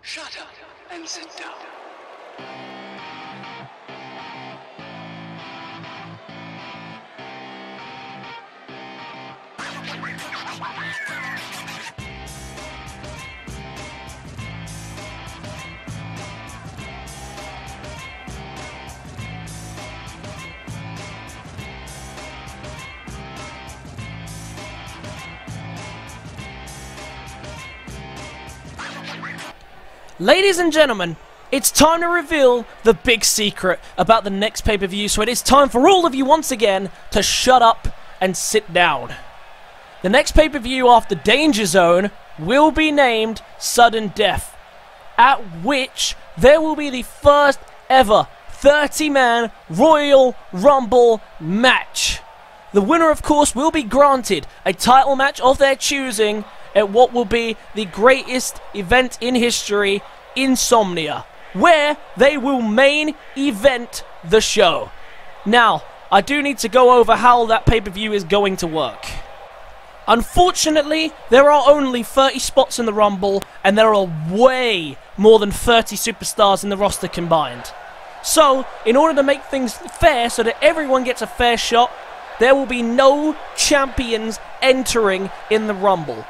Shut up and sit down. Ladies and gentlemen, it's time to reveal the big secret about the next pay-per-view, so it is time for all of you once again to shut up and sit down. The next pay-per-view after Danger Zone will be named Sudden Death, at which there will be the first ever 30-man Royal Rumble match. The winner, of course, will be granted a title match of their choosing at what will be the greatest event in history, Insomnia, where they will main event the show. Now, I do need to go over how that pay-per-view is going to work. Unfortunately, there are only 30 spots in the Rumble, and there are way more than 30 superstars in the roster combined. So, in order to make things fair so that everyone gets a fair shot, there will be no champions entering in the Rumble.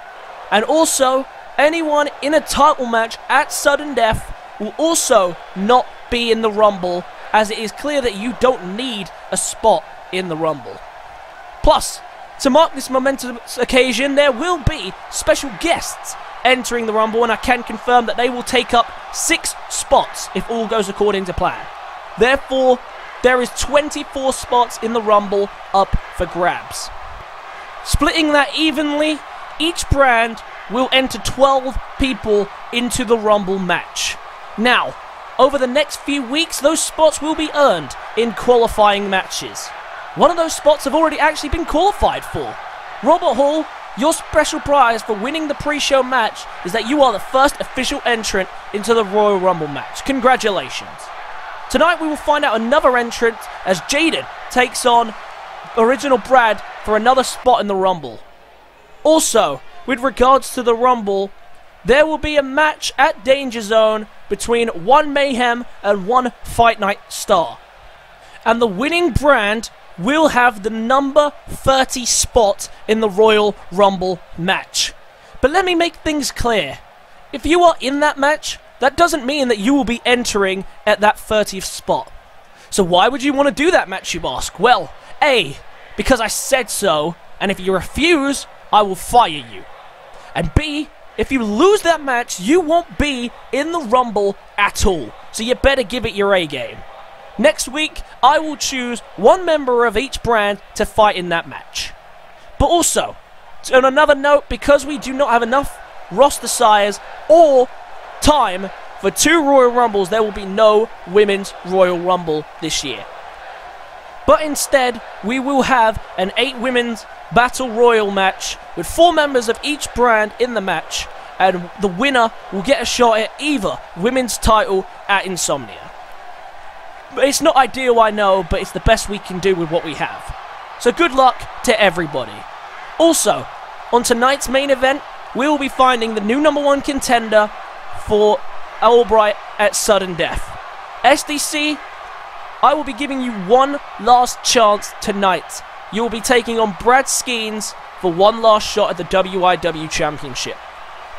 And also, anyone in a title match at Sudden Death will also not be in the Rumble, as it is clear that you don't need a spot in the Rumble. Plus, to mark this momentous occasion, there will be special guests entering the Rumble, and I can confirm that they will take up 6 spots if all goes according to plan. Therefore, there is 24 spots in the Rumble up for grabs. Splitting that evenly, each brand will enter 12 people into the Rumble match. Now, over the next few weeks, those spots will be earned in qualifying matches. One of those spots have already actually been qualified for. Robert Hall, your special prize for winning the pre-show match is that you are the first official entrant into the Royal Rumble match. Congratulations. Tonight we will find out another entrant as Jaden takes on Original Brad for another spot in the Rumble. Also, with regards to the Rumble, there will be a match at Danger Zone between one Mayhem and one Fight Night Star. And the winning brand will have the number 30 spot in the Royal Rumble match. But let me make things clear. If you are in that match, that doesn't mean that you will be entering at that 30th spot. So why would you want to do that match, you ask? Well, A, because I said so, and if you refuse, I will fire you. And B, if you lose that match, you won't be in the Rumble at all. So you better give it your A game. Next week, I will choose one member of each brand to fight in that match. But also, on another note, because we do not have enough roster size or time for 2 Royal Rumbles, there will be no Women's Royal Rumble this year. But instead, we will have an 8 Women's Battle Royal match with 4 members of each brand in the match, and the winner will get a shot at either women's title at Insomnia. It's not ideal, I know, but it's the best we can do with what we have. So good luck to everybody. Also, on tonight's main event, we will be finding the new #1 contender for Albright at Sudden Death. SDC, I will be giving you one last chance tonight. You will be taking on Brad Skeens for one last shot at the WIW Championship.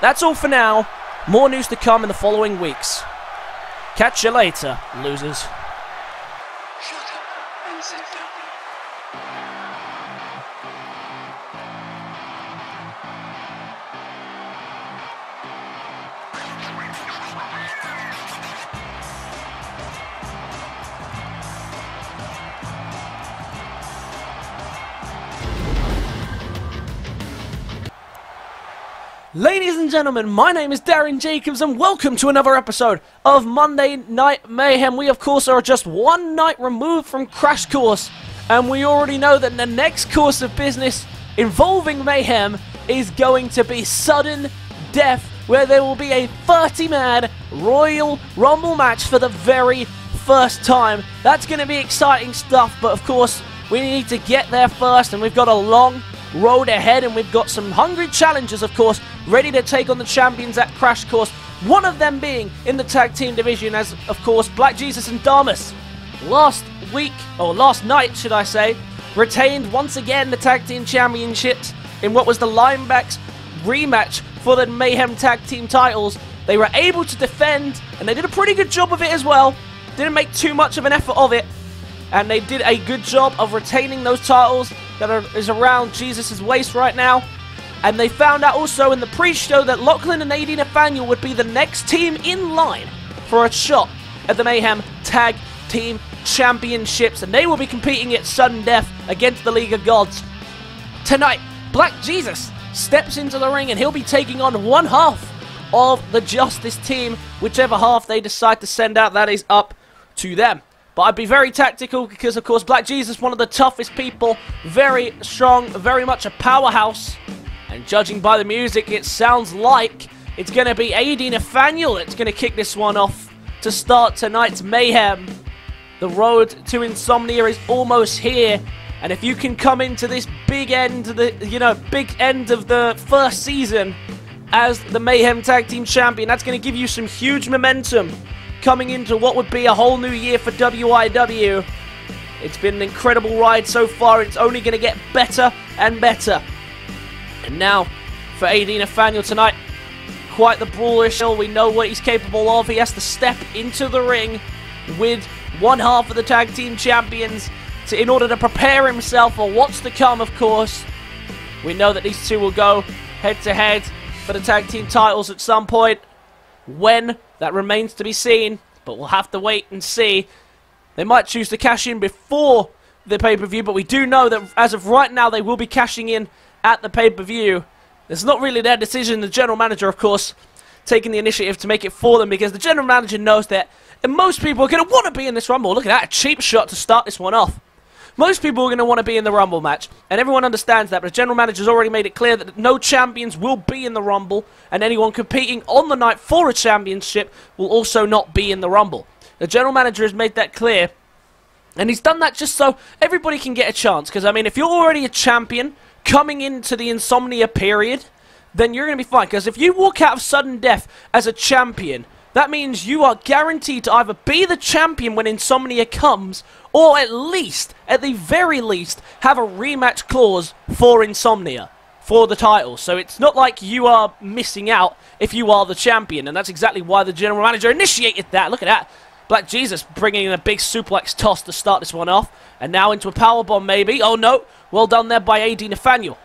That's all for now. More news to come in the following weeks. Catch you later, losers. Shut up and sit down. Ladies and gentlemen, my name is Darren Jacobs and welcome to another episode of Monday Night Mayhem. We of course are just one night removed from Crash Course, and we already know that the next course of business involving Mayhem is going to be Sudden Death, where there will be a 30-man Royal Rumble match for the very first time. That's going to be exciting stuff, but of course we need to get there first, and we've got a long road ahead, and we've got some hungry challengers, of course, ready to take on the champions at Crash Course One of them being in the tag team division as, of course, Black Jesus and Damas last night, should I say, retained once again the tag team championships in what was the Linebacks rematch for the Mayhem tag team titles. They were able to defend, and they did a pretty good job of it as well. Didn't make too much of an effort of it, and they did a good job of retaining those titles that is around Jesus' waist right now. And they found out also in the pre-show that Lachlan and A.D Nathaniel would be the next team in line for a shot at the Mayhem Tag Team Championships, and they will be competing at sudden death against the League of Gods. Tonight, Black Jesus steps into the ring, and he'll be taking on one half of the Justice team. Whichever half they decide to send out, that is up to them. But I'd be very tactical because, of course, Black Jesus, one of the toughest people, very strong, very much a powerhouse. And judging by the music, it sounds like it's going to be A.D Nathaniel that's going to kick this one off to start tonight's Mayhem. The road to Insomnia is almost here. And if you can come into this big end of the first season as the Mayhem Tag Team Champion, that's going to give you some huge momentum coming into what would be a whole new year for WIW. It's been an incredible ride so far. It's only going to get better and better. And now, for A.D Nathaniel tonight, quite the brawlish. We know what he's capable of. He has to step into the ring with one half of the tag team champions in order to prepare himself for what's to come, of course. We know that these two will go head-to-head for the tag team titles at some point. When? That remains to be seen, but we'll have to wait and see. They might choose to cash in before the pay-per-view, but we do know that as of right now, they will be cashing in at the pay-per-view. It's not really their decision. The general manager, of course, taking the initiative to make it for them, because the general manager knows that most people are going to want to be in this Rumble. Look at that, a cheap shot to start this one off. Most people are going to want to be in the Rumble match, and everyone understands that, but the general manager's already made it clear that no champions will be in the Rumble, and anyone competing on the night for a championship will also not be in the Rumble. The general manager has made that clear, and he's done that just so everybody can get a chance, because, I mean, if you're already a champion coming into the Insomnia period, then you're going to be fine, because if you walk out of sudden death as a champion, that means you are guaranteed to either be the champion when Insomnia comes, or at the very least, have a rematch clause for Insomnia, for the title. So it's not like you are missing out if you are the champion, and that's exactly why the general manager initiated that. Look at that. Black Jesus bringing in a big suplex toss to start this one off, and now into a powerbomb maybe. Oh no, well done there by A.D Nathaniel.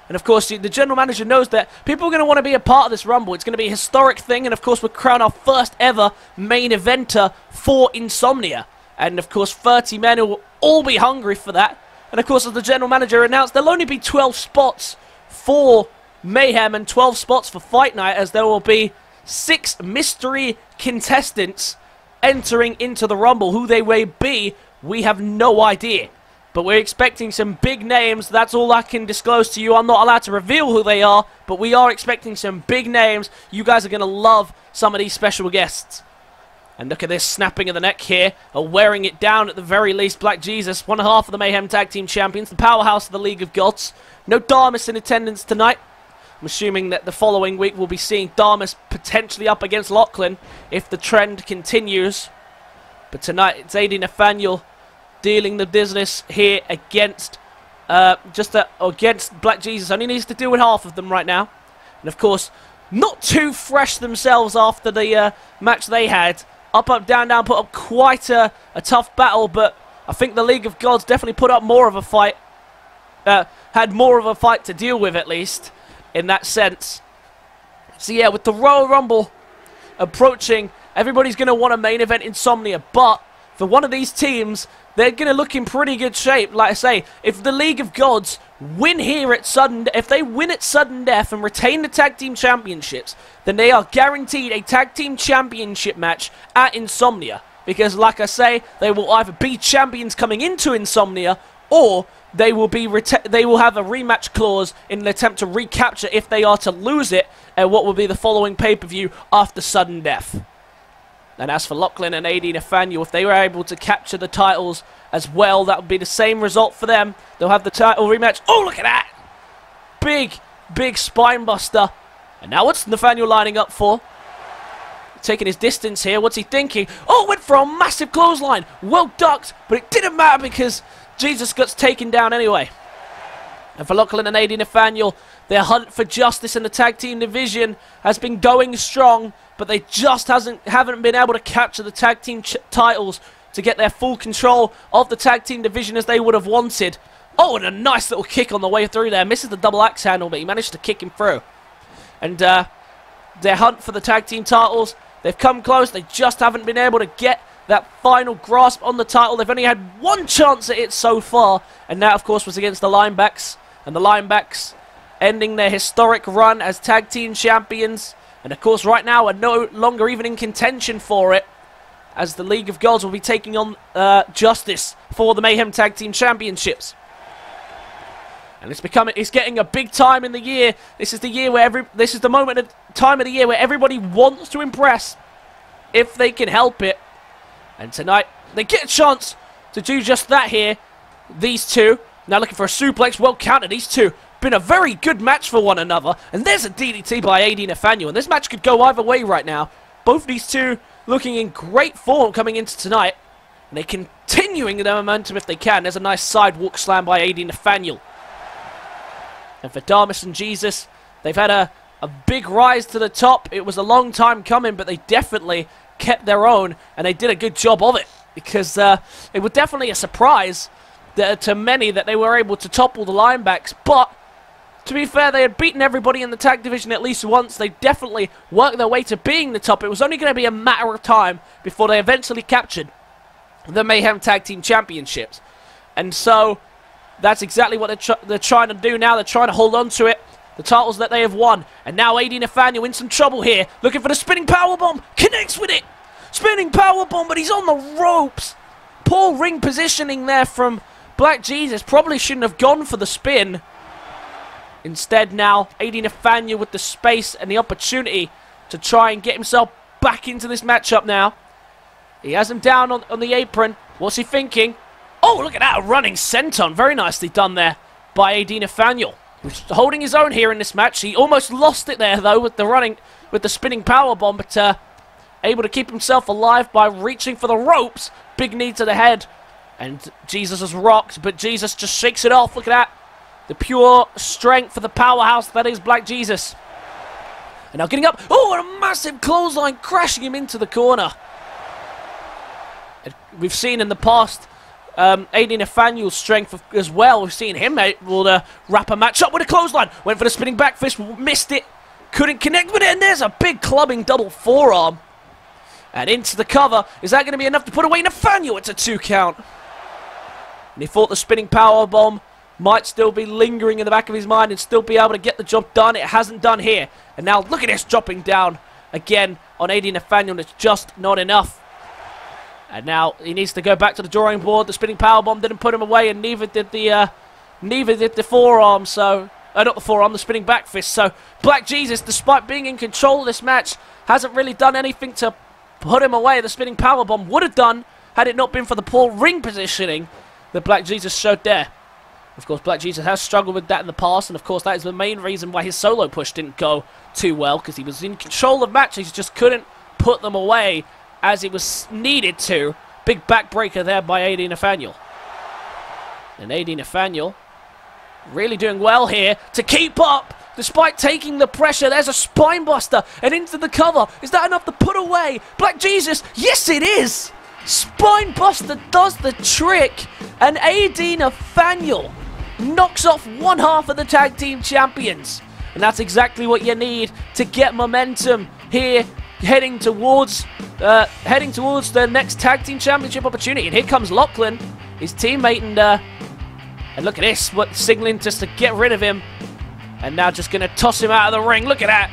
And of course, the general manager knows that people are going to want to be a part of this Rumble. It's going to be a historic thing, and of course, we'll crown our first ever main eventer for Insomnia. And of course, 30 men who will all be hungry for that. And of course, as the general manager announced, there'll only be 12 spots for Mayhem and 12 spots for Fight Night, as there will be 6 mystery contestants entering into the Rumble. Who they may be, we have no idea. But we're expecting some big names. That's all I can disclose to you. I'm not allowed to reveal who they are, but we are expecting some big names. You guys are going to love some of these special guests. And look at this snapping of the neck here, or wearing it down at the very least. Black Jesus, one half of the Mayhem Tag Team Champions, the powerhouse of the League of Gods. No Damas in attendance tonight. I'm assuming that the following week we'll be seeing Damas potentially up against Lachlan if the trend continues. But tonight it's A.D Nathaniel dealing the business here against against Black Jesus. Only needs to deal with half of them right now. And of course, not too fresh themselves after the match they had. Up, up, down, down, put up quite a tough battle, but I think the League of Gods definitely put up more of a fight. Had more of a fight to deal with, at least, in that sense. So yeah, with the Royal Rumble approaching, everybody's going to want a main event Insomnia, but for one of these teams, they're going to look in pretty good shape. Like I say, if the League of Gods win here at if they win at sudden death and retain the tag team championships, then they are guaranteed a tag team championship match at Insomnia. Because, like I say, they will either be champions coming into Insomnia, or they will have a rematch clause in an attempt to recapture if they are to lose it at what will be the following pay-per-view after sudden death. And as for Lachlan and A.D Nathaniel, if they were able to capture the titles as well, that would be the same result for them. They'll have the title rematch. Oh, look at that! Big, big spine buster. And now what's Nathaniel lining up for? taking his distance here. What's he thinking? Oh, went for a massive clothesline. Well ducked, but it didn't matter because Jesus gets taken down anyway. And for Lachlan and A.D Nathaniel, their hunt for justice in the tag team division has been going strong, but they just haven't been able to capture the tag team titles to get their full control of the tag team division as they would have wanted. Oh, and a nice little kick on the way through there. Misses the double axe handle, but he managed to kick him through. And their hunt for the tag team titles, they've come close. They just haven't been able to get that final grasp on the title. They've only had one chance at it so far, and that, of course, was against the Linebacks. And the Linebacks ending their historic run as tag team champions. And, of course, right now are no longer even in contention for it, as the League of Gods will be taking on Justice for the Mayhem Tag Team Championships. And it's getting a big time in the year. This is the year where this is the time of the year where everybody wants to impress if they can help it. And tonight they get a chance to do just that here. These two now looking for a suplex, well counted. These two been a very good match for one another. And there's a DDT by A.D Nathaniel, and this match could go either way right now. Both these two looking in great form coming into tonight, and they're continuing their momentum if they can. There's a nice sidewalk slam by A.D Nathaniel. And for Damas and Jesus, they've had a big rise to the top. It was a long time coming, but they definitely kept their own, and they did a good job of it, because it was definitely a surprise to many that they were able to topple the Linebacks. But to be fair, they had beaten everybody in the tag division at least once. They definitely worked their way to being the top. It was only going to be a matter of time before they eventually captured the Mayhem Tag Team Championships. And so that's exactly what they're trying to do now. They're trying to hold on to it, the titles that they have won. And now A.D Nathaniel in some trouble here, looking for the spinning powerbomb. Connects with it. Spinning powerbomb, but he's on the ropes. Poor ring positioning there from Black Jesus. Probably shouldn't have gone for the spin. Instead now, A.D Nathaniel with the space and the opportunity to try and get himself back into this matchup now. He has him down on the apron. What's he thinking? Oh, look at that, a running senton. Very nicely done there by A.D Nathaniel, who's holding his own here in this match. He almost lost it there, though, with the spinning powerbomb, but able to keep himself alive by reaching for the ropes. Big knee to the head. And Jesus is rocked, but Jesus just shakes it off. Look at that. The pure strength for the powerhouse that is Black Jesus. And now getting up. Oh, and a massive clothesline crashing him into the corner. And we've seen in the past A.D Nathaniel's strength as well. We've seen him able to wrap a match up with a clothesline. Went for the spinning back fist, missed it. Couldn't connect with it, and there's a big clubbing double forearm. And into the cover. Is that going to be enough to put away Nathaniel? It's a 2 count. And he thought the spinning powerbomb might still be lingering in the back of his mind and still be able to get the job done. It hasn't done here. And now look at this, dropping down again on A.D Nathaniel. It's just not enough. And now he needs to go back to the drawing board. The spinning powerbomb didn't put him away, and neither did the forearm. So not the forearm, the spinning back fist. So Black Jesus, despite being in control of this match, hasn't really done anything to put him away. The spinning powerbomb would have done had it not been for the poor ring positioning that Black Jesus showed there. Of course, Black Jesus has struggled with that in the past, and of course that is the main reason why his solo push didn't go too well, because he was in control of matches, just couldn't put them away as it was needed to. Big backbreaker there by A.D Nathaniel. And A.D Nathaniel really doing well here to keep up, despite taking the pressure. There's a spinebuster and into the cover. Is that enough to put away Black Jesus? Yes, it is! Spinebuster does the trick, and A.D Nathaniel knocks off one half of the tag team champions. And that's exactly what you need to get momentum here, heading towards the next tag team championship opportunity. And here comes Lachlan, his teammate, and look at this, signaling just to get rid of him. And now just going to toss him out of the ring. Look at that.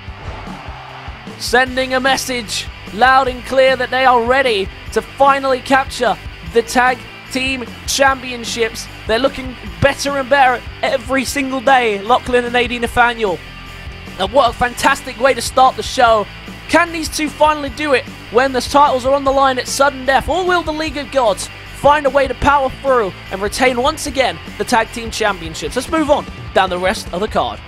Sending a message loud and clear that they are ready to finally capture the tag team championships. They're looking better and better every single day, Lachlan and A.D Nathaniel. And what a fantastic way to start the show. Can these two finally do it when the titles are on the line at sudden death? Or will the League of Gods find a way to power through and retain once again the tag team championships? Let's move on down the rest of the card.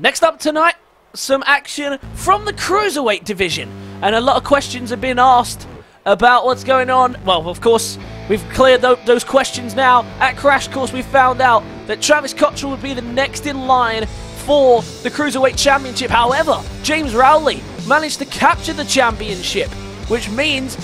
Next up tonight, some action from the Cruiserweight division. And a lot of questions have been asked about what's going on. Well, of course, we've cleared those questions now. At Crash Course, we found out that Travis Cottrell would be the next in line for the Cruiserweight Championship. However, James Rowley managed to capture the championship, which means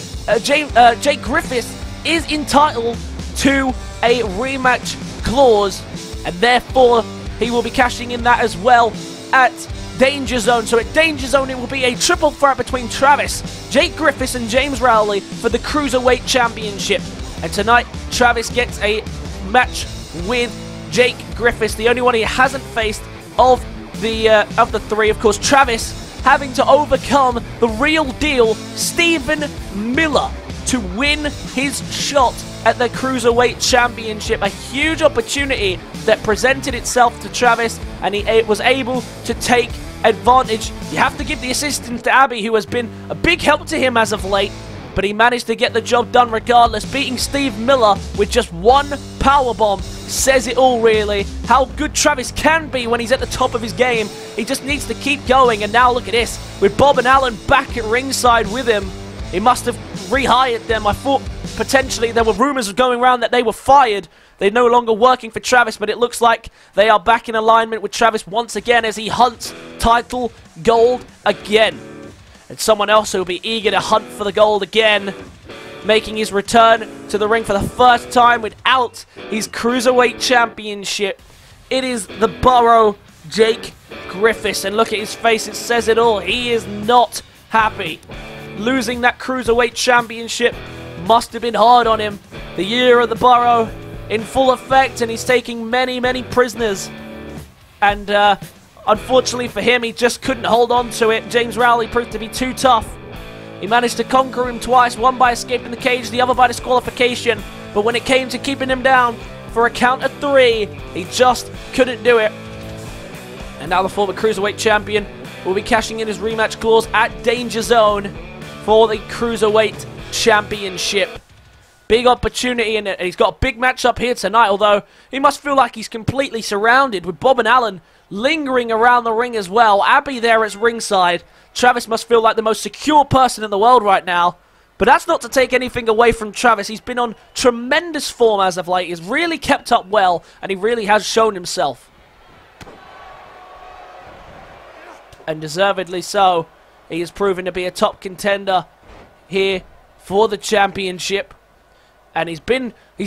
Jake Griffiths is entitled to a rematch clause, and therefore he will be cashing in that as well at Danger Zone. So at Danger Zone, it will be a triple threat between Travis, Jake Griffiths, and James Rowley for the Cruiserweight Championship. And tonight, Travis gets a match with Jake Griffiths, the only one he hasn't faced of the three. Of course, Travis having to overcome the real deal, Stephen Miller, to win his shot at the Cruiserweight Championship. A huge opportunity that presented itself to Travis, and he was able to take advantage. You have to give the assistance to Abby, who has been a big help to him as of late, but he managed to get the job done regardless. Beating Steve Miller with just one powerbomb says it all, really. How good Travis can be when he's at the top of his game. He just needs to keep going, and now look at this. With Bob and Alan back at ringside with him, he must have rehired them. I thought potentially there were rumors going around that they were fired. They're no longer working for Travis, but it looks like they are back in alignment with Travis once again as he hunts title gold again. And someone else who will be eager to hunt for the gold again, making his return to the ring for the first time without his Cruiserweight Championship. It is the Borough, Jake Griffiths, and look at his face, it says it all. He is not happy. Losing that Cruiserweight Championship must have been hard on him. The year of the Borough in full effect, and he's taking many, many prisoners. And unfortunately for him, he just couldn't hold on to it. James Rowley proved to be too tough. He managed to conquer him twice, one by escaping the cage, the other by disqualification. But when it came to keeping him down for a count of 3, he just couldn't do it. And now the former Cruiserweight Champion will be cashing in his rematch clause at Danger Zone for the Cruiserweight Championship. Big opportunity, and he's got a big match up here tonight, although he must feel like he's completely surrounded with Bob and Alan lingering around the ring as well. Abby there at ringside. Travis must feel like the most secure person in the world right now. But that's not to take anything away from Travis. He's been on tremendous form as of late. He's really kept up well, and he really has shown himself. And deservedly so. He is proven to be a top contender here for the championship. And he's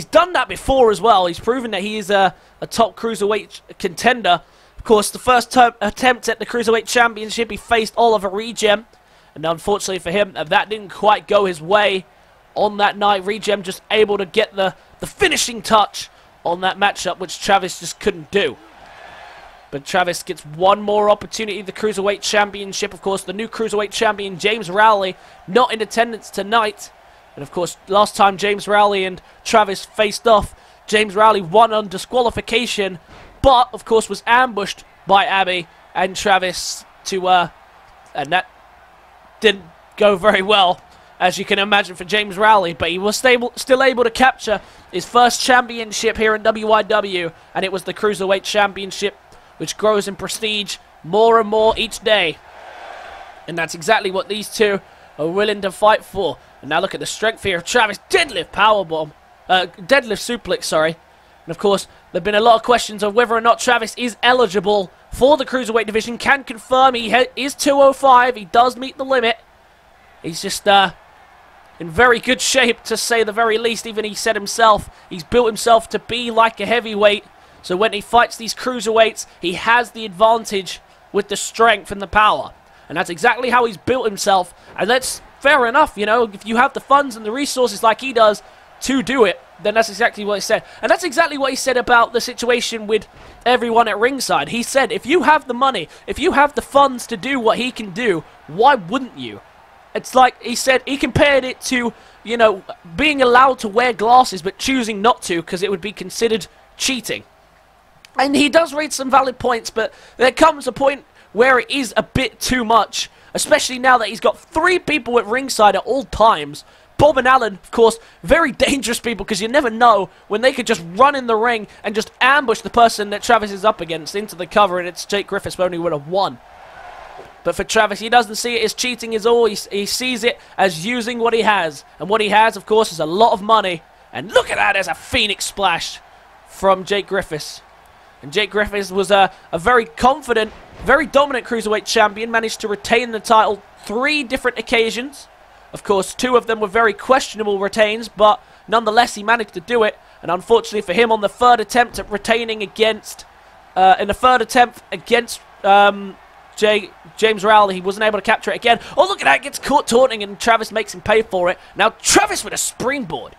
done that before as well. He's proven that he is a top Cruiserweight contender. Of course, the first attempt at the Cruiserweight Championship, he faced Oliver Regem. And unfortunately for him, that didn't quite go his way on that night. Regem just able to get the finishing touch on that matchup, which Travis just couldn't do. But Travis gets one more opportunity, the Cruiserweight Championship. Of course, the new Cruiserweight Champion, James Rowley, not in attendance tonight. And of course, last time James Rowley and Travis faced off, James Rowley won on disqualification, but of course was ambushed by Abby and Travis and that didn't go very well, as you can imagine, for James Rowley. But he was still able to capture his first championship here in WYW, and it was the Cruiserweight Championship, which grows in prestige more and more each day. And that's exactly what these two are willing to fight for. And now look at the strength here of Travis. Deadlift powerbomb. Deadlift suplex, sorry. And of course, there have been a lot of questions of whether or not Travis is eligible for the Cruiserweight division. Can confirm he is 205. He does meet the limit. He's just in very good shape, to say the very least. Even he said himself, he's built himself to be like a heavyweight. So when he fights these cruiserweights, he has the advantage with the strength and the power. And that's exactly how he's built himself. And that's fair enough, you know. If you have the funds and the resources like he does to do it, then that's exactly what he said. And that's exactly what he said about the situation with everyone at ringside. He said, if you have the money, if you have the funds to do what he can do, why wouldn't you? It's like, he said, he compared it to, you know, being allowed to wear glasses but choosing not to because it would be considered cheating. And he does raise some valid points, but there comes a point where it is a bit too much, especially now that he's got 3 people at ringside at all times, Bob and Alan, of course, very dangerous people because you never know when they could just run in the ring and just ambush the person that Travis is up against into the cover, and it's Jake Griffiths who only would have won. But for Travis, he doesn't see it as cheating is all. He sees it as using what he has. And what he has, of course, is a lot of money. And look at that, there's a Phoenix Splash from Jake Griffiths. And Jake Griffiths was a very confident, very dominant Cruiserweight champion, managed to retain the title 3 different occasions. Of course, 2 of them were very questionable retains, but nonetheless, he managed to do it. And unfortunately for him, on the 3rd attempt at retaining against, James Rowley, he wasn't able to capture it again. Oh, look at that, gets caught taunting, and Travis makes him pay for it. Now, Travis with a springboard.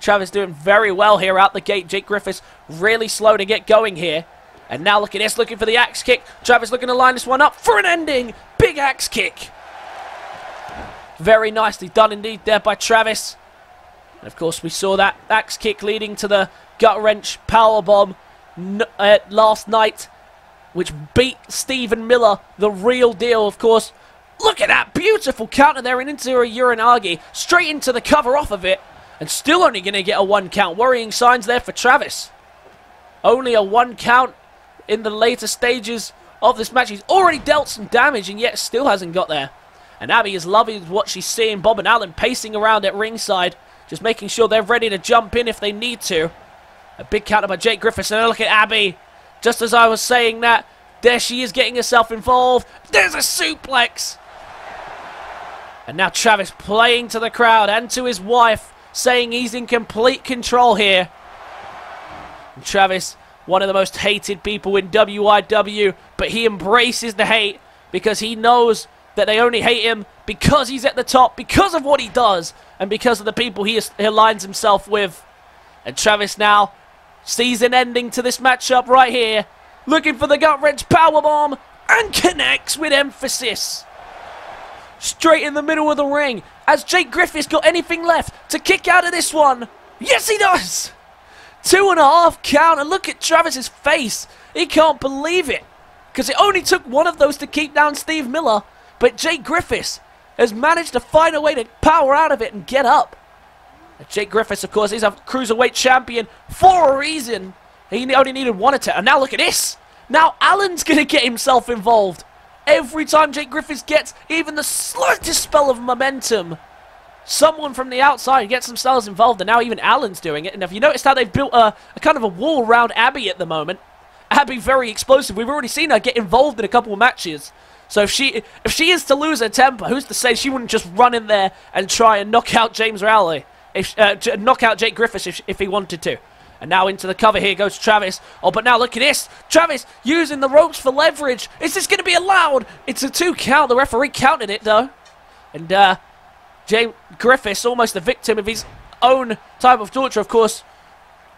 Travis doing very well here out the gate. Jake Griffiths really slow to get going here. And now look at this, looking for the axe kick. Travis looking to line this one up for an ending. Big axe kick. Very nicely done indeed there by Travis. And of course, we saw that axe kick leading to the gut wrench powerbomb last night, which beat Stephen Miller, the real deal, of course. Look at that beautiful counter there and into a Uranagi, straight into the cover off of it, and still only going to get a 1 count. Worrying signs there for Travis. Only a 1 count in the later stages of this match. He's already dealt some damage and yet still hasn't got there. And Abby is loving what she's seeing. Bob and Alan pacing around at ringside, just making sure they're ready to jump in if they need to. A big counter by Jake Griffiths, and look at Abby. Just as I was saying that, there she is getting herself involved. There's a suplex. And now Travis playing to the crowd and to his wife, saying he's in complete control here. And Travis, one of the most hated people in WIW, but he embraces the hate because he knows that they only hate him because he's at the top, because of what he does, and because of the people he aligns himself with. And Travis now sees an ending to this matchup right here. Looking for the gut-wrench powerbomb, and connects with emphasis. Straight in the middle of the ring. Has Jake Griffiths got anything left to kick out of this one? Yes, he does! 2.5 count, and look at Travis's face. He can't believe it. Because it only took one of those to keep down Steve Miller. But Jake Griffiths has managed to find a way to power out of it and get up. Jake Griffiths, of course, is a Cruiserweight champion for a reason. He only needed 1 attack. And now look at this. Now Alan's going to get himself involved. Every time Jake Griffiths gets even the slightest spell of momentum, someone from the outside gets themselves involved. And now even Alan's doing it. And if you noticed how they've built a kind of a wall around Abby at the moment. Abby very explosive. We've already seen her get involved in a couple of matches. So if she is to lose her temper, who's to say she wouldn't just run in there and try and knock out James Rowley? Knock out Jake Griffiths if he wanted to. And now into the cover here goes Travis. Oh, but now look at this. Travis using the ropes for leverage. Is this going to be allowed? It's a 2 count. The referee counted it, though. And Jake Griffiths, almost the victim of his own type of torture, of course.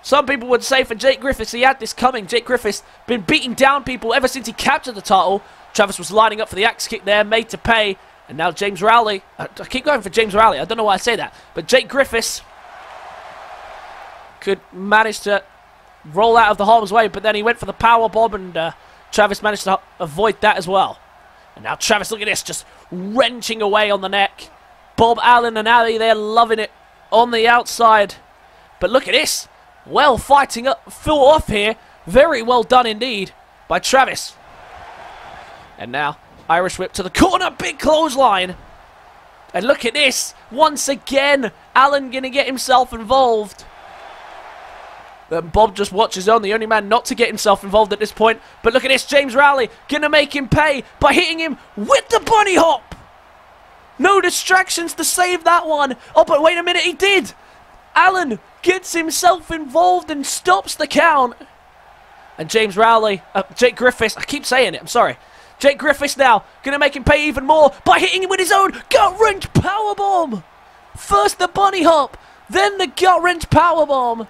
Some people would say for Jake Griffiths, he had this coming. Jake Griffiths been beating down people ever since he captured the title. Travis was lining up for the axe kick there, made to pay. And now James Rowley. I keep going for James Rowley. I don't know why I say that. But Jake Griffiths could manage to roll out of the harm's way, but then he went for the power bomb, and Travis managed to avoid that as well. And now Travis, look at this, just wrenching away on the neck. Bob, Allen, and Ali, they're loving it on the outside. But look at this. Well, fighting up, full off here. Very well done indeed by Travis. And now, Irish whip to the corner, big clothesline. And look at this. Once again, Allen going to get himself involved. And Bob just watches on, the only man not to get himself involved at this point. But look at this, James Rowley going to make him pay by hitting him with the bunny hop. No distractions to save that one. Oh, but wait a minute, he did. Allen gets himself involved and stops the count. And James Rowley, Jake Griffiths, I keep saying it, I'm sorry. Jake Griffiths now going to make him pay even more by hitting him with his own gut-wrench powerbomb. First the bunny hop, then the gut-wrench powerbomb.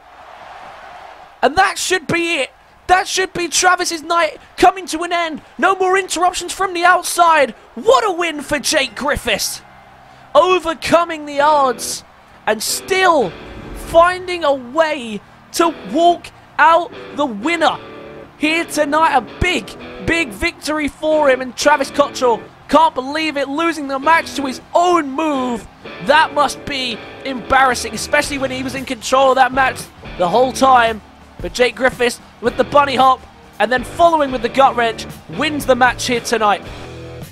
And that should be it. That should be Travis's night coming to an end. No more interruptions from the outside. What a win for Jake Griffiths. Overcoming the odds and still finding a way to walk out the winner. Here tonight, a big victory for him, and Travis Cottrell Can't believe it, losing the match to his own move. That must be embarrassing, especially when he was in control of that match the whole time. But Jake Griffiths with the bunny hop and then following with the gut wrench wins the match here tonight.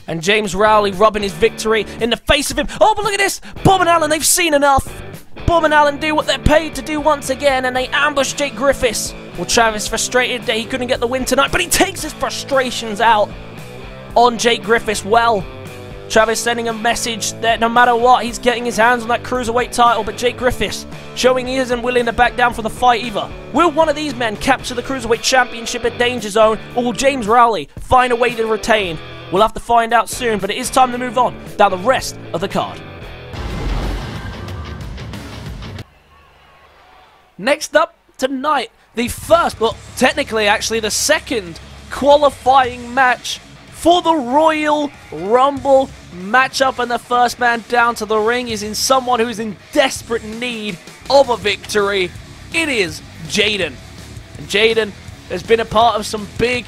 And James Rowley rubbing his victory in the face of him. Oh, but look at this! Bob and Alan, they've seen enough. Bob and Alan do what they're paid to do once again, and they ambush Jake Griffiths. Well, Travis frustrated that he couldn't get the win tonight, but he takes his frustrations out on Jake Griffiths. Well, Travis sending a message that no matter what, he's getting his hands on that Cruiserweight title, but Jake Griffiths showing he isn't willing to back down from the fight either. Will one of these men capture the Cruiserweight Championship at Danger Zone, or will James Rowley find a way to retain? We'll have to find out soon, but it is time to move on down the rest of the card. Next up tonight, the first, well, technically actually the second qualifying match for the Royal Rumble matchup, and the first man down to the ring is in someone who is in desperate need of a victory. It is Jaden. And Jaden has been a part of some big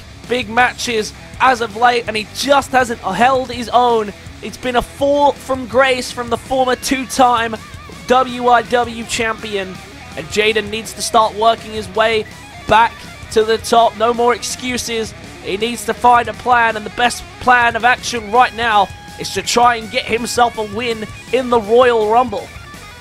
matches as of late, and he just hasn't held his own. It's been a fall from grace from the former two-time WIW champion, and Jaden needs to start working his way back to the top. No more excuses. He needs to find a plan, and the best plan of action right now is to try and get himself a win in the Royal Rumble.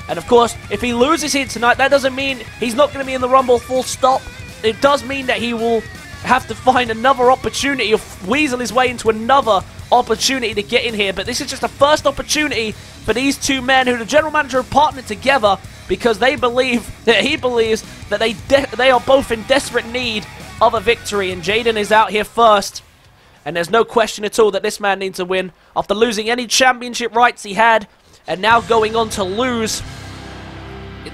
And of course, if he loses here tonight, that doesn't mean he's not going to be in the Rumble full stop. It does mean that he will have to find another opportunity or weasel his way into another opportunity to get in here. But this is just the first opportunity for these two men who the general manager have partnered together because they believe that he believes that they are both in desperate need of a victory. And Jaden is out here first, and there's no question at all that this man needs a win after losing any championship rights he had, and now going on to lose to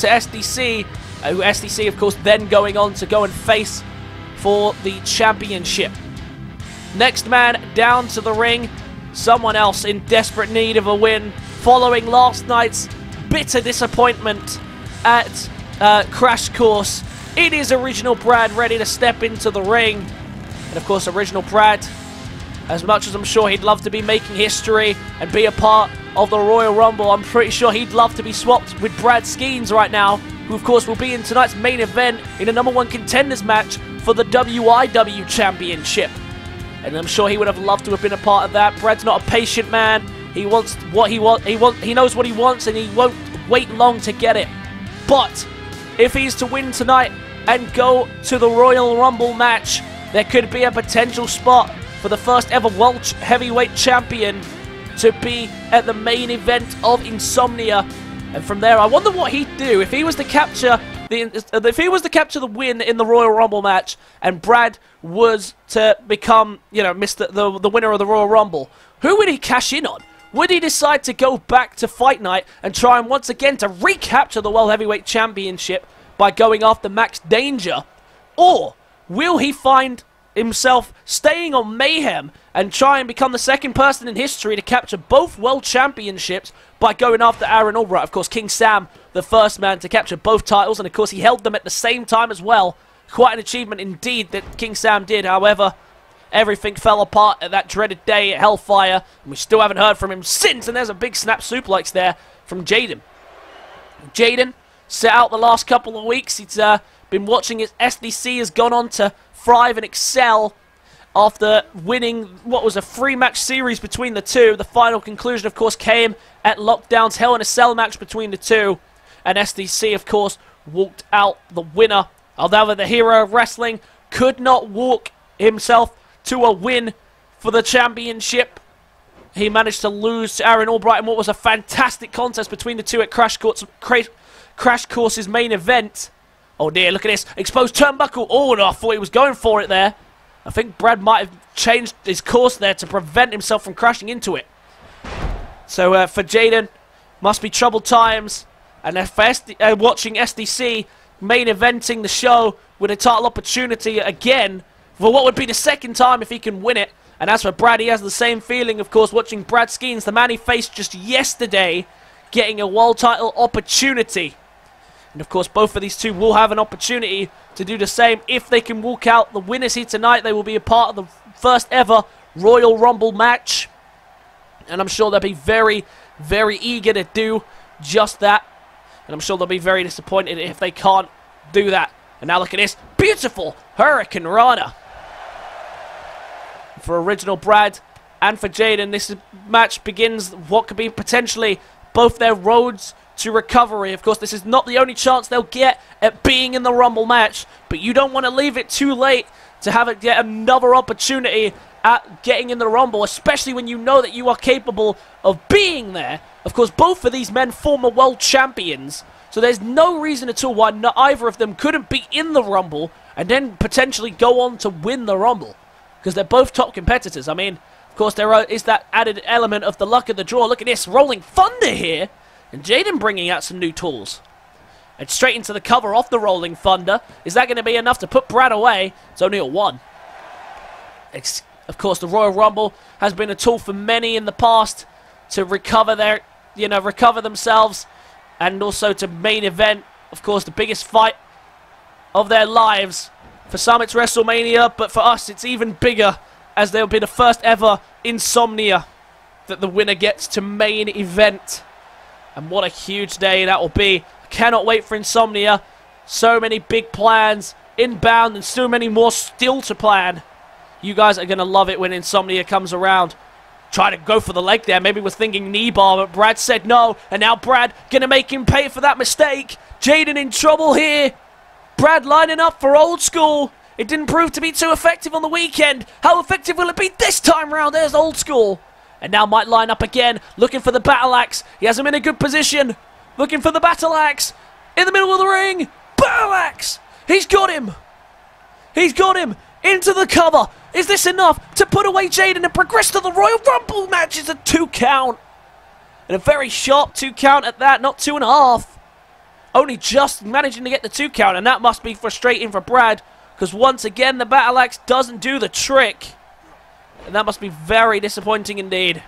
SDC, who SDC of course then going on to go and face for the championship. Next man down to the ring, someone else in desperate need of a win following last night's bitter disappointment at Crash Course. It is Original Brad ready to step into the ring. And of course, Original Brad, as much as I'm sure he'd love to be making history and be a part of the Royal Rumble, I'm pretty sure he'd love to be swapped with Brad Skeens right now, who of course will be in tonight's main event in a #1 contenders match for the WIW Championship. And I'm sure he would have loved to have been a part of that. Brad's not a patient man. He wants what he wants. He knows what he wants, and he won't wait long to get it. But if he's to win tonight and go to the Royal Rumble match, there could be a potential spot for the first ever World Heavyweight Champion to be at the main event of Insomnia. And from there, I wonder what he'd do if he was to capture the win in the Royal Rumble match, and Brad was to become, you know, the winner of the Royal Rumble. Who would he cash in on? Would he decide to go back to Fight Night and try and once again to recapture the World Heavyweight Championship by going after Max Danger? Or will he find himself staying on Mayhem and try and become the second person in history to capture both World Championships by going after Aaron Albright? Of course, King Sam, the first man to capture both titles, and of course he held them at the same time as well. Quite an achievement indeed that King Sam did. However, everything fell apart at that dreaded day at Hellfire, and we still haven't heard from him since, and there's a big snap suplex there from Jaden. Jaden set out the last couple of weeks. He's been watching his SDC has gone on to thrive and excel after winning what was a 3-match series between the two. The final conclusion, of course, came at Lockdown's Hell in a Cell match between the two, and SDC, of course, walked out the winner. Although the hero of wrestling could not walk himself to a win for the championship, he managed to lose to Aaron Albright in what was a fantastic contest between the two at Crash Course's main event. Oh dear, look at this. Exposed turnbuckle. Oh, no, I thought he was going for it there. I think Brad might have changed his course there to prevent himself from crashing into it. So for Jaden, must be troubled times. And for watching SDC main eventing the show with a title opportunity again for what would be the second time if he can win it. And as for Brad, he has the same feeling, of course, watching Brad Skeens, the man he faced just yesterday, getting a world title opportunity. And of course, both of these two will have an opportunity to do the same. If they can walk out the winners here tonight, they will be a part of the first ever Royal Rumble match. And I'm sure they'll be very, very eager to do just that. And I'm sure they'll be very disappointed if they can't do that. And now look at this. Beautiful Hurricane Rana. For original Brad and for Jaden, this match begins what could be potentially both their roads to recovery. Of course, this is not the only chance they'll get at being in the Rumble match, but you don't want to leave it too late to have it get another opportunity at getting in the Rumble, especially when you know that you are capable of being there. Of course, both of these men former world champions, so there's no reason at all why either of them couldn't be in the Rumble and then potentially go on to win the Rumble, because they're both top competitors. I mean, of course, there is that added element of the luck of the draw. Look at this, Rolling Thunder here, and Jaden bringing out some new tools. And straight into the cover off the Rolling Thunder. Is that going to be enough to put Brad away? It's only a 1. Of course, the Royal Rumble has been a tool for many in the past to recover their, recover themselves, and also to main event, of course, the biggest fight of their lives. For some, it's WrestleMania, but for us, it's even bigger, as they'll be the first ever Insomnia that the winner gets to main event. And what a huge day that will be. I cannot wait for Insomnia. So many big plans inbound and so many more still to plan. You guys are going to love it when Insomnia comes around. Try to go for the leg there. Maybe was thinking knee bar, but Brad said no. And now Brad going to make him pay for that mistake. Jaden in trouble here. Brad lining up for old school. It didn't prove to be too effective on the weekend. How effective will it be this time round? There's old school. And now might line up again, looking for the battle axe. He has him in a good position. Looking for the battle axe. In the middle of the ring. Battle axe. He's got him. He's got him. Into the cover. Is this enough to put away Jaden and progress to the Royal Rumble match? It's a 2 count. And a very sharp 2 count at that, not 2.5. Only just managing to get the 2 count, and that must be frustrating for Brad, because once again the battle axe doesn't do the trick. And that must be very disappointing indeed.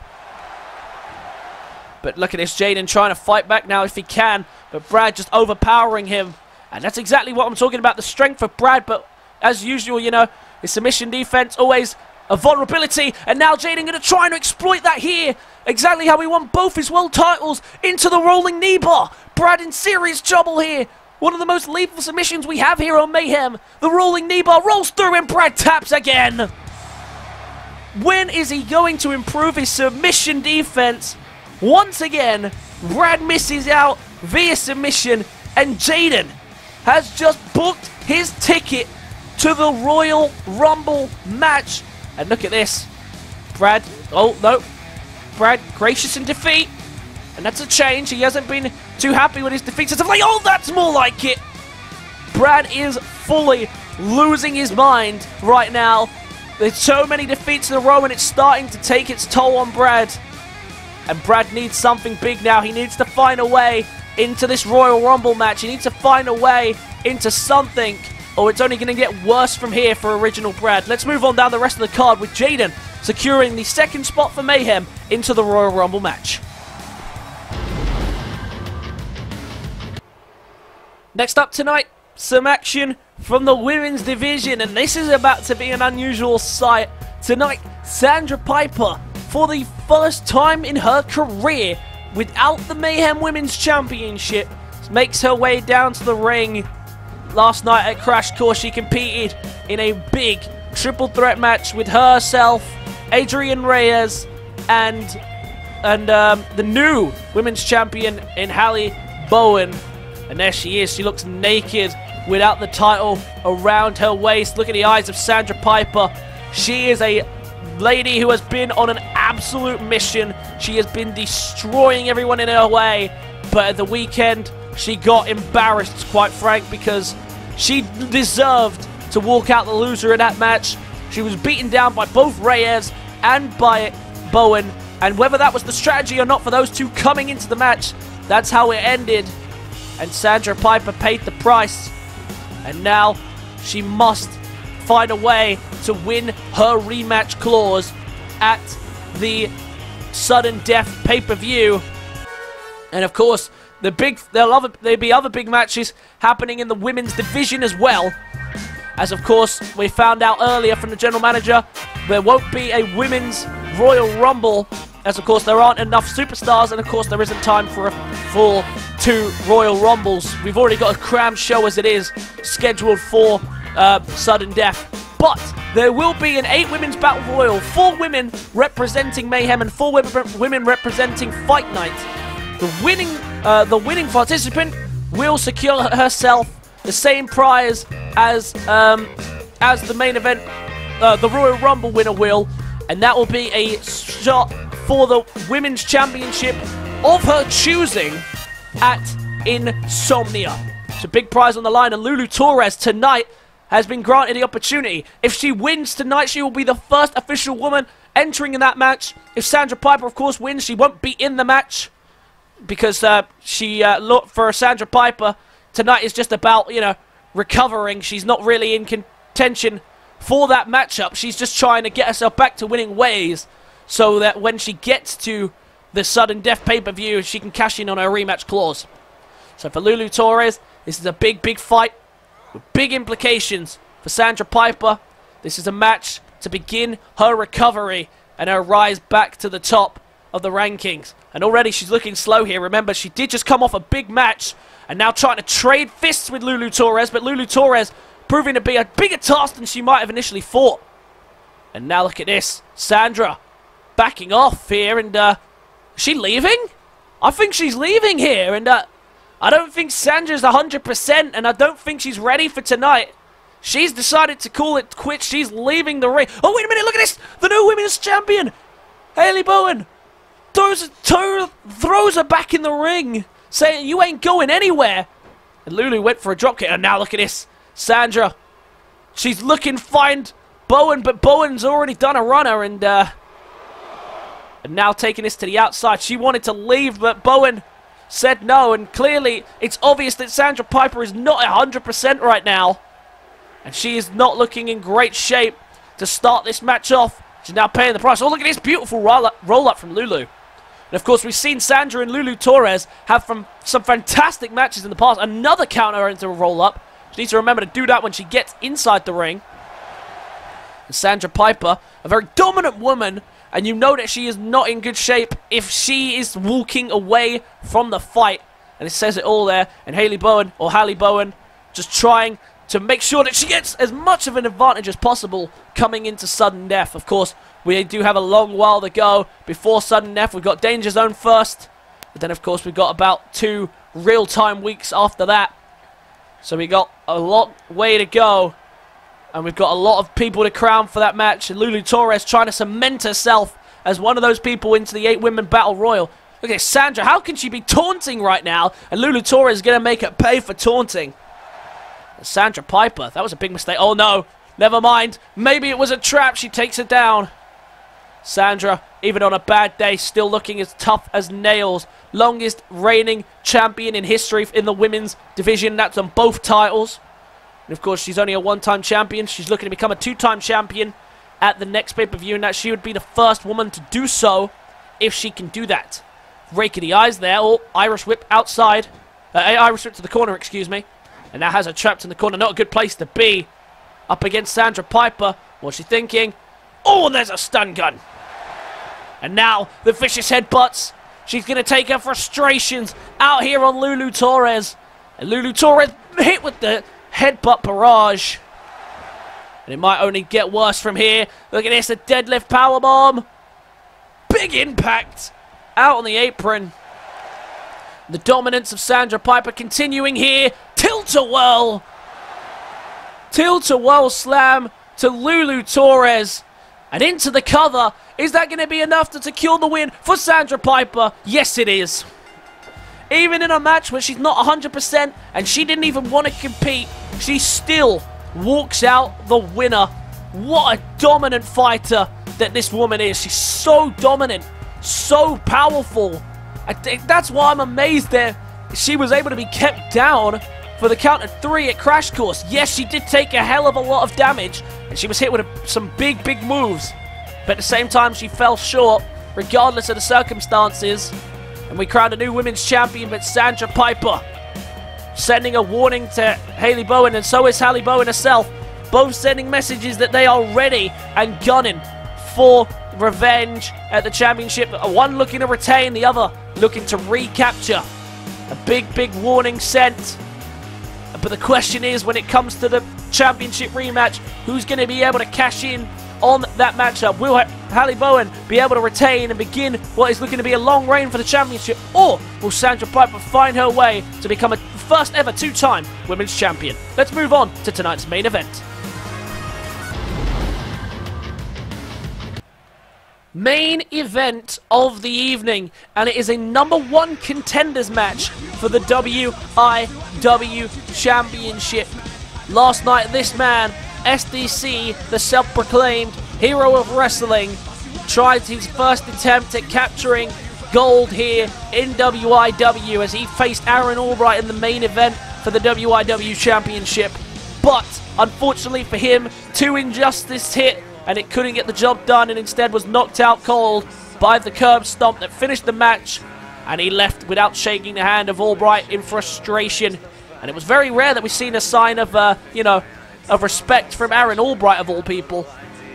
But look at this, Jaden trying to fight back now if he can, but Brad just overpowering him. And that's exactly what I'm talking about, the strength of Brad, but as usual, his submission defense, always a vulnerability, and now Jaden going to try and exploit that here. Exactly how he won both his world titles, into the rolling knee bar. Brad in serious trouble here. One of the most lethal submissions we have here on Mayhem. The rolling knee bar rolls through and Brad taps again. When is he going to improve his submission defense? Once again, Brad misses out via submission, and Jaden has just booked his ticket to the Royal Rumble match. And look at this. Brad, oh no. Brad gracious in defeat. And that's a change. He hasn't been too happy with his defeats. It's like, oh, that's more like it. Brad is fully losing his mind right now. There's so many defeats in a row and it's starting to take its toll on Brad. And Brad needs something big now. He needs to find a way into this Royal Rumble match. He needs to find a way into something, or it's only going to get worse from here for original Brad. Let's move on down the rest of the card with Jaden securing the second spot for Mayhem into the Royal Rumble match. Next up tonight, some action from the women's division, and this is about to be an unusual sight. Tonight, Sandra Piper, for the first time in her career without the Mayhem Women's Championship, makes her way down to the ring. Last night at Crash Course, she competed in a big triple threat match with herself, Adrian Reyes, and the new women's champion in Hallie Bowen. And there she is. She looks naked without the title around her waist. Look at the eyes of Sandra Piper. She is a lady who has been on an absolute mission. She has been destroying everyone in her way. But at the weekend, she got embarrassed, quite frank, because she deserved to walk out the loser in that match. She was beaten down by both Reyes and by Bowen. And whether that was the strategy or not for those two coming into the match, that's how it ended. And Sandra Piper paid the price. And now she must find a way to win her rematch clause at the Sudden Death pay-per-view. And of course, there'll be other big matches happening in the women's division as well. As of course, we found out earlier from the general manager, there won't be a Women's Royal Rumble, as of course there aren't enough superstars, and of course there isn't time for a full 2 Royal Rumbles. We've already got a crammed show as it is, scheduled for sudden death. But there will be an 8 Women's Battle Royal, 4 women representing Mayhem and 4 women representing Fight Night. The winning participant will secure herself the same prize as the main event, the Royal Rumble winner will, and that will be a shot for the Women's Championship of her choosing at Insomnia. It's a big prize on the line, and LuLu Toress tonight has been granted the opportunity. If she wins tonight, she will be the first official woman entering in that match. If Sandra Piper, of course, wins, she won't be in the match, because look, for Sandra Piper, tonight is just about, you know, recovering. She's not really in contention for that matchup. She's just trying to get herself back to winning ways, so that when she gets to the sudden death pay-per-view, she can cash in on her rematch clause. So for LuLu Toress, this is a big, big fight with big implications. For Sandra Piper, this is a match to begin her recovery and her rise back to the top of the rankings. And already she's looking slow here. Remember, she did just come off a big match and now trying to trade fists with LuLu Toress, but LuLu Toress proving to be a bigger task than she might have initially thought. And now look at this. Sandra backing off here, and is she leaving? I think she's leaving here, and I don't think Sandra's 100%, and I don't think she's ready for tonight. She's decided to call it quits. She's leaving the ring. Oh, wait a minute, look at this! The new women's champion, Haley Bowen, throws her back in the ring, saying, "You ain't going anywhere." And LuLu went for a dropkick, and now look at this. Sandra, she's looking to find Bowen, but Bowen's already done a runner, and now taking this to the outside. She wanted to leave, but Bowen said no, and clearly it's obvious that Sandra Piper is not 100% right now, and she is not looking in great shape to start this match off. She's now paying the price. Oh, look at this beautiful roll-up from LuLu. And of course, we've seen Sandra and LuLu Toress have some fantastic matches in the past. Another counter into a roll-up. She needs to remember to do that when she gets inside the ring. And Sandra Piper, a very dominant woman, and you know that she is not in good shape if she is walking away from the fight. And it says it all there. And Haley Bowen, or Hallie Bowen, just trying to make sure that she gets as much of an advantage as possible coming into sudden death. Of course, we do have a long while to go before sudden death. We've got Danger Zone first, but then of course we've got about 2 real-time weeks after that. So we got a lot way to go, and we've got a lot of people to crown for that match. And LuLu Toress trying to cement herself as one of those people into the 8 Women Battle Royal. Look at Sandra, how can she be taunting right now? And LuLu Toress is going to make it pay for taunting. And Sandra Piper, that was a big mistake. Oh no, never mind. Maybe it was a trap. She takes it down. Sandra, even on a bad day, still looking as tough as nails. Longest reigning champion in history in the women's division. That's on both titles. And of course, she's only a 1-time champion. She's looking to become a 2-time champion at the next pay-per-view, and that she would be the first woman to do so if she can do that. Rake of the eyes there. Oh, Irish whip outside. Irish whip to the corner, excuse me. And now has her trapped in the corner. Not a good place to be. Up against Sandra Piper. What's she thinking? Oh, and there's a stun gun. And now the vicious headbutts. She's going to take her frustrations out here on LuLu Toress. And LuLu Toress hit with the headbutt barrage. And it might only get worse from here. Look at this, a deadlift powerbomb. Big impact out on the apron. The dominance of Sandra Piper continuing here. Tilt-a-whirl. Tilt-a-whirl slam to LuLu Toress. And into the cover. Is that going to be enough to secure the win for Sandra Piper? Yes, it is. Even in a match where she's not 100% and she didn't even want to compete, she still walks out the winner. What a dominant fighter that this woman is. She's so dominant, so powerful. I think that's why I'm amazed that she was able to be kept down for the count of 3 at Crash Course. Yes, she did take a hell of a lot of damage, and she was hit with some big, big moves. But at the same time, she fell short, regardless of the circumstances. And we crowned a new women's champion, but Sandra Piper sending a warning to Haley Bowen, and so is Hallie Bowen herself. Both sending messages that they are ready and gunning for revenge at the championship. One looking to retain, the other looking to recapture. A big warning sent. But the question is, when it comes to the championship rematch, who's going to be able to cash in on that matchup? Will Halle Bowen be able to retain and begin what is looking to be a long reign for the championship? Or will Sandra Piper find her way to become a first ever two-time women's champion? Let's move on to tonight's main event. Main event of the evening, and it is a #1 contenders match for the WIW Championship. Last night, this man, SDC, the self-proclaimed hero of wrestling, tried his first attempt at capturing gold here in WIW as he faced Aaron Albright in the main event for the WIW Championship. But, unfortunately for him, 2 injustice hit, and it couldn't get the job done, and instead was knocked out cold by the curb stomp that finished the match, and he left without shaking the hand of Albright in frustration. And it was very rare that we've seen a sign of, of respect from Aaron Albright, of all people.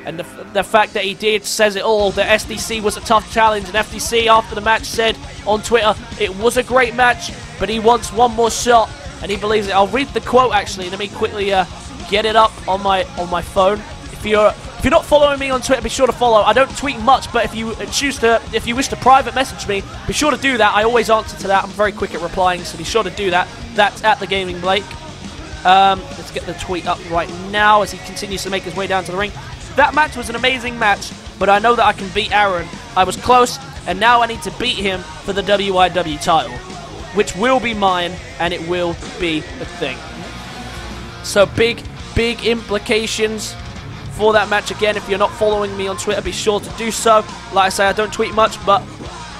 And the fact that he did says it all. That SDC was a tough challenge, and FDC after the match said on Twitter, it was a great match, but he wants one more shot, and he believes it. I'll read the quote actually. Let me quickly get it up on my phone. If you're not following me on Twitter, be sure to follow. I don't tweet much, but if you wish to private message me, be sure to do that. I always answer to that. I'm very quick at replying, so be sure to do that. That's at the Gaming Blake. Let's get the tweet up right now as he continues to make his way down to the ring. That match was an amazing match, but I know that I can beat Aaron. I was close, and now I need to beat him for the WIW title, which will be mine, and it will be a thing. So big implications for that match. Again, if you're not following me on Twitter, be sure to do so. Like I say, I don't tweet much, but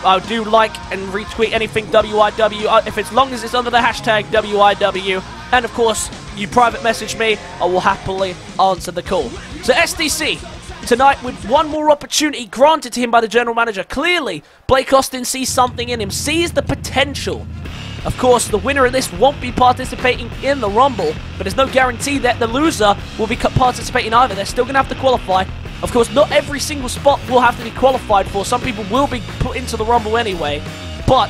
I do like and retweet anything WIW, if it's long as it's under the hashtag WIW. And of course, you private message me, I will happily answer the call. So SDC, tonight with one more opportunity granted to him by the general manager. Clearly, Blake Austin sees something in him, sees the potential. Of course, the winner of this won't be participating in the Rumble, but there's no guarantee that the loser will be participating either. They're still going to have to qualify. Of course, not every single spot will have to be qualified for. Some people will be put into the Rumble anyway, but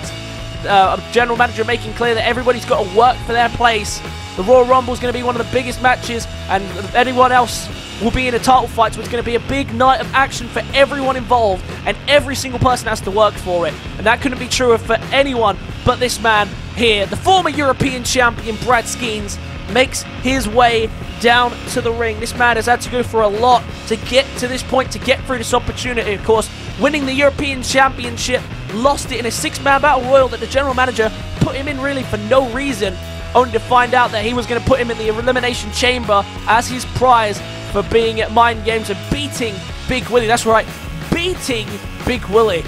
a general manager making clear that everybody's got to work for their place. The Royal Rumble is going to be one of the biggest matches, and anyone else will be in a title fight, so it's going to be a big night of action for everyone involved, and every single person has to work for it. And that couldn't be truer for anyone but this man here. The former European champion, Brad Skeens, makes his way down to the ring. This man has had to go for a lot to get to this point, to get through this opportunity. Of course, winning the European Championship, lost it in a 6-man battle royal that the general manager put him in really for no reason, only to find out that he was going to put him in the Elimination Chamber as his prize for being at Mind Games and beating Big Willie. That's right, beating Big Willie.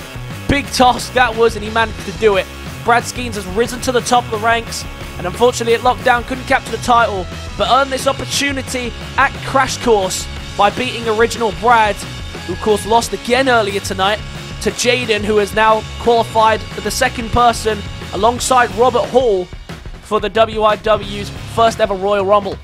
Big task that was, and he managed to do it. Brad Skeens has risen to the top of the ranks, and unfortunately at Lockdown couldn't capture the title, but earned this opportunity at Crash Course by beating original Brad, who of course lost again earlier tonight to Jaden, who has now qualified for the second person alongside Robert Hall for the WIW's first ever Royal Rumble.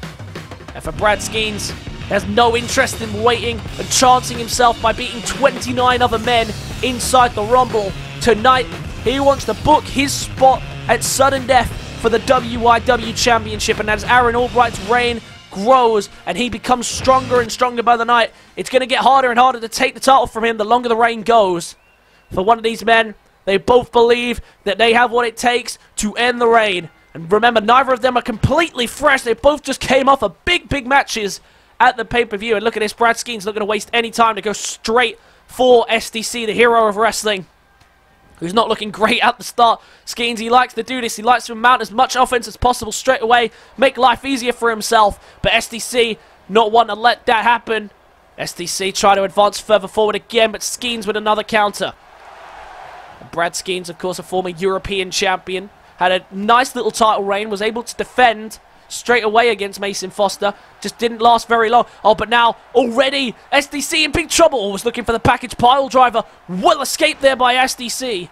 And for Brad Skeens, he has no interest in waiting and chancing himself by beating 29 other men inside the Rumble. Tonight, he wants to book his spot at sudden death for the WIW Championship, and as Aaron Albright's reign grows and he becomes stronger and stronger by the night, it's going to get harder and harder to take the title from him the longer the reign goes. For one of these men, they both believe that they have what it takes to end the reign. And remember, neither of them are completely fresh. They both just came off of big matches at the pay-per-view. And look at this, Brad Skeens not going to waste any time to go straight for SDC, the hero of wrestling, who's not looking great at the start. Skeens, he likes to do this. He likes to mount as much offense as possible straight away, make life easier for himself. But SDC not wanting to let that happen. SDC try to advance further forward again, but Skeens with another counter. And Brad Skeens, of course, a former European champion, had a nice little title reign, was able to defend straight away against Mason Foster. Just didn't last very long. Oh, but now, already, SDC in big trouble. Was looking for the package pile driver. Well escaped there by SDC.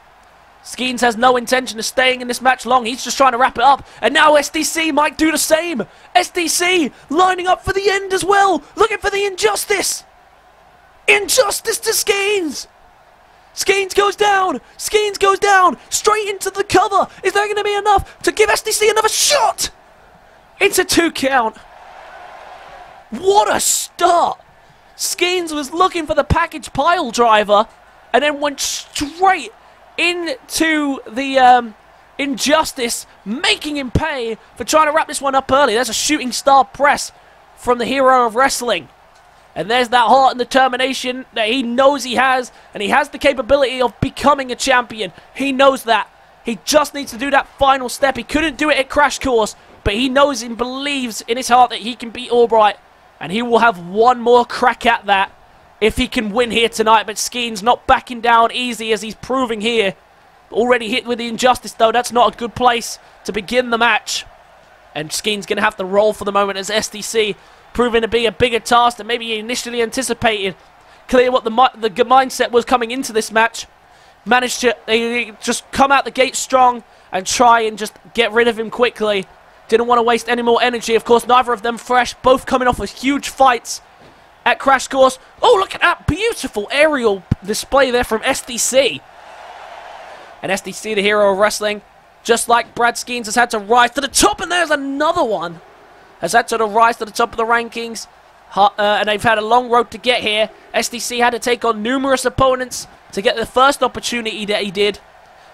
Skeens has no intention of staying in this match long. He's just trying to wrap it up. And now SDC might do the same. SDC lining up for the end as well. Looking for the injustice. Injustice to Skeens! Skeens goes down! Skeens goes down! Straight into the cover! Is that going to be enough to give SDC another shot? It's a 2 count. What a start! Skeens was looking for the package pile driver and then went straight into the Injustice, making him pay for trying to wrap this one up early. There's a shooting star press from the hero of wrestling. And there's that heart and determination that he knows he has, and he has the capability of becoming a champion. He knows that. He just needs to do that final step. He couldn't do it at Crash Course, but he knows and believes in his heart that he can beat Albright, and he will have one more crack at that if he can win here tonight. But Skeens not backing down easy as he's proving here. Already hit with the Injustice, though. That's not a good place to begin the match. And Skeens going to have to roll for the moment as SDC proving to be a bigger task than maybe he initially anticipated. Clear what the mindset was coming into this match. Managed to just come out the gate strong and try and just get rid of him quickly. Didn't want to waste any more energy. Of course, neither of them fresh. Both coming off of huge fights at Crash Course. Oh, look at that beautiful aerial display there from SDC. And SDC, the hero of wrestling, just like Brad Skeens, has had to rise to the top. And there's another one. Has had to rise to the top of the rankings. And they've had a long road to get here. SDC had to take on numerous opponents to get the first opportunity that he did.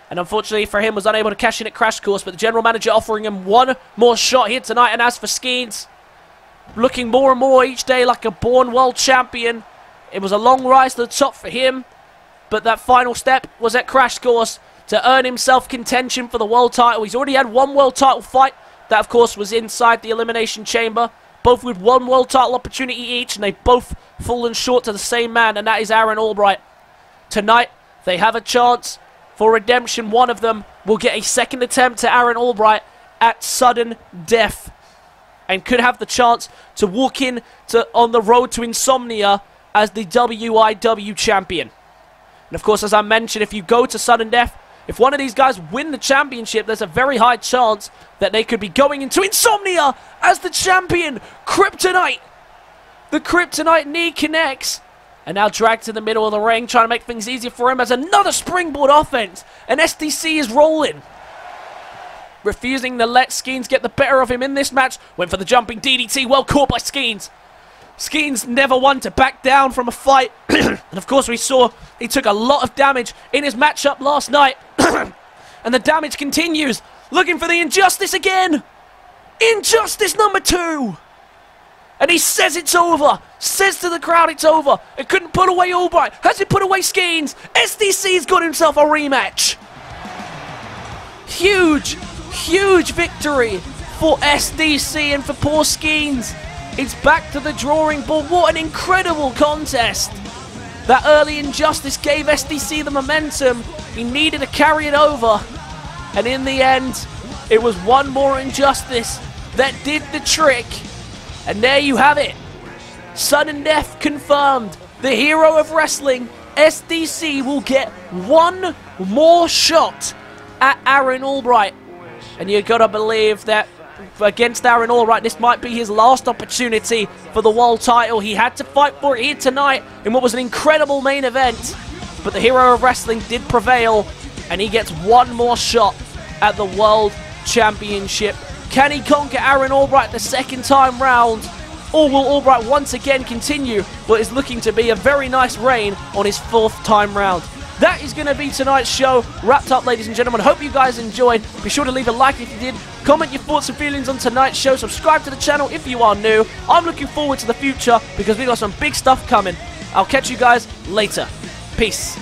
And unfortunately for him, was unable to cash in at Crash Course. But the general manager offering him one more shot here tonight. And as for Skeens, looking more and more each day like a born world champion. It was a long rise to the top for him. But that final step was at Crash Course to earn himself contention for the world title. He's already had one world title fight. That, of course, was inside the Elimination Chamber. Both with one world title opportunity each. And they've both fallen short to the same man. And that is Aaron Albright. Tonight, they have a chance for redemption. One of them will get a second attempt at Aaron Albright at sudden death. And could have the chance to walk in on the road to Insomnia as the WIW champion. And of course, as I mentioned, if you go to sudden death, if one of these guys win the championship, there's a very high chance that they could be going into Insomnia as the champion. Kryptonite. The Kryptonite knee connects. And now dragged to the middle of the ring, trying to make things easier for him as another springboard offense. And SDC is rolling. Refusing to let Skeens get the better of him in this match. Went for the jumping DDT, well caught by Skeens. Skeens never one to back down from a fight. And of course we saw he took a lot of damage in his matchup last night. And the damage continues. Looking for the Injustice again. Injustice number 2. And he says it's over. Says to the crowd it's over. It couldn't put away Albright. Has it put away Skeens? SDC's got himself a rematch. Huge, huge victory for SDC and for poor Skeens. It's back to the drawing board. What an incredible contest. That early Injustice gave SDC the momentum. He needed to carry it over. And in the end, it was one more Injustice that did the trick. And there you have it. Sudden death confirmed. The hero of wrestling, SDC, will get one more shot at Aaron Albright. And you gotta believe that against Aaron Albright, this might be his last opportunity for the world title. He had to fight for it here tonight in what was an incredible main event. But the hero of wrestling did prevail, and he gets one more shot at the world championship. Can he conquer Aaron Albright the second time round? Or will Albright once again continue what is looking to be a very nice reign on his 4th time round? That is going to be tonight's show. Wrapped up, ladies and gentlemen. Hope you guys enjoyed. Be sure to leave a like if you did. Comment your thoughts and feelings on tonight's show. Subscribe to the channel if you are new. I'm looking forward to the future because we got some big stuff coming. I'll catch you guys later. Peace.